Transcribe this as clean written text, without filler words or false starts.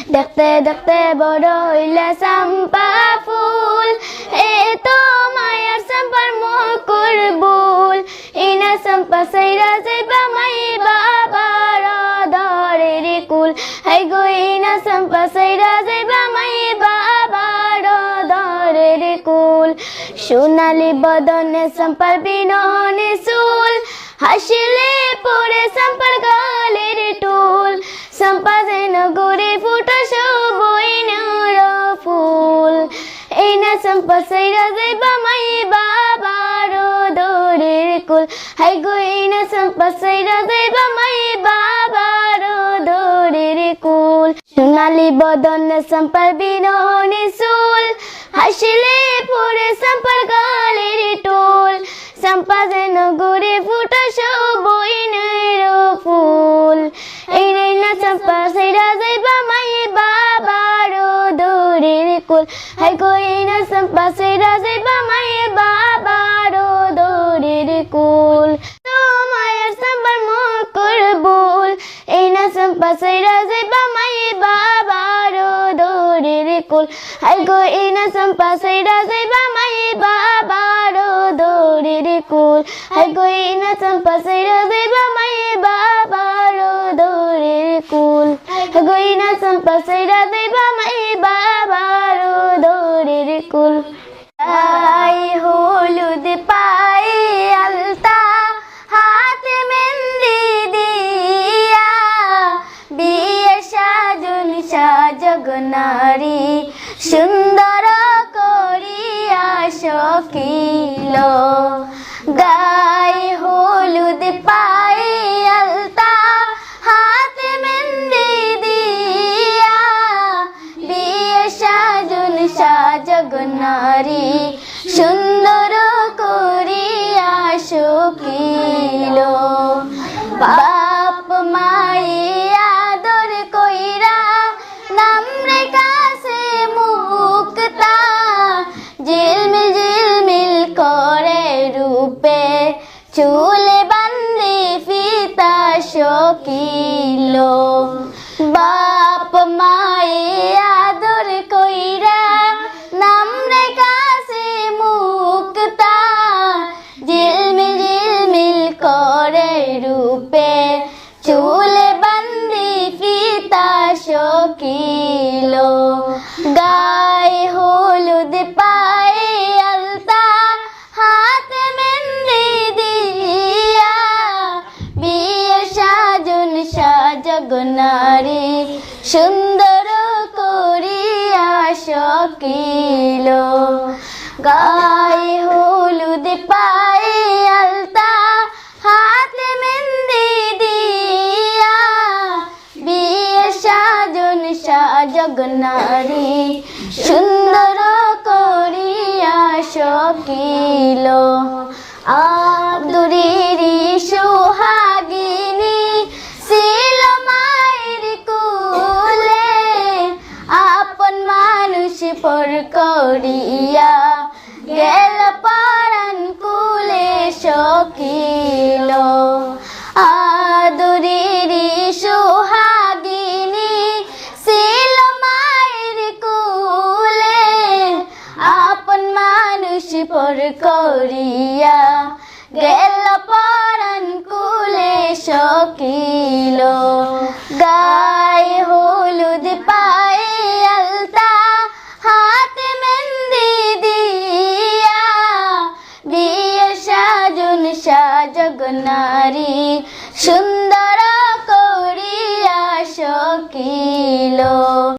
দেখতে দেখতে বড় হইলা চম্পা ফুল এত মায়ার চম্পার মুকুর বুল ইনা চম্পা সাইরা যাইবা মাই বাবার দরের কুল হাই গো ইনা চম্পা সাইরা যাইবা মাই বাবার দরের কুল সোনালি বদনে চম্পার বিননে চুল হাসিলে পরে চম্পার গালের টুল চম্পা যেন গড়ে ফুটা সবইনার ফুল এই না চম্পা সাইরা যাইবা মাই বাবার দরের কুল হাই গো এই না চম্পা সাইরা যাইবা মাই বাবার দরের কুল সোনালি বদনে চম্পার বিননে চুল হাসিলে পরে চম্পার গালের টুল চম্পা যেন গড়ে ফুটা সবইনার ফুল এই না চম্পা সাইরা যাইবা মাই বাবার দরের কুল হাই গো এই না চম্পা সাইরা যাইবা মাই বাবার দরের কুল মায়ের চম্পার মুকুর বুল এই না চম্পা সাইরা যাইবা মাই বাবার দরের কুল হাই গো এই না চম্পা সাইরা যাইবা মাই বাবার দরের কুল হাই গো এই না চম্পা সাইরা যাইবা মাই বাবার দরের কুল হাই গো এই না চম্পা সাইরা যাইবা মাই বাবার দরের কুল আই হলুদ পাই আলতা হাতে মেহেন্দি দিয়া বিয়ে সাজন সাজগ নারী সুন্দর করিয়া সকিল গায়ে হলুদ পাই আলতা হাতে মেহেন্দি দিয়া বিয়ে সাজন সাজগ নারী সুন্দর করিয়া সকিল বাপ মায়ে আদর কইরা নাম রেখাছে মুক্তা ঝিলমিল ঝিলমিল করে রূপে চুলে বান্ধি ফিতা সকিল বাপ মায়ে আদর কইরা নাম রেখাছে মুক্তা ঝিলমিল ঝিলমিল করে রূপে চুলে বান্ধি ফিতা সকিল গায়ে হলুদ পাই আলতা হাতে মেহেন্দি দিয়া বিয়ে সাজন সাজগ নারী সুন্দর করিয়া সকিল গায়ে হলুদ পাই আলতা হাতে মেহেন্দি দিয়া বিয়ে সাজন সাজগ নারী সুন্দর করিয়া সকিল আদুরিরি সোহাগিনী ছিল মায়ের কুলে আপন মানুষ পর করিয়া গেল পরাণ কুলে সকিল আদুরিরি সোহাগিনী ছিল মায়ের কুলে আপন মানুষ পর করিয়া গেল পরাণ কুলে সকিল গায়ে হলুদ পাই আলতা হাতে মেহেন্দি দিয়া বিয়ে সাজন সাজগ নারী সুন্দর করিয়া সকিল।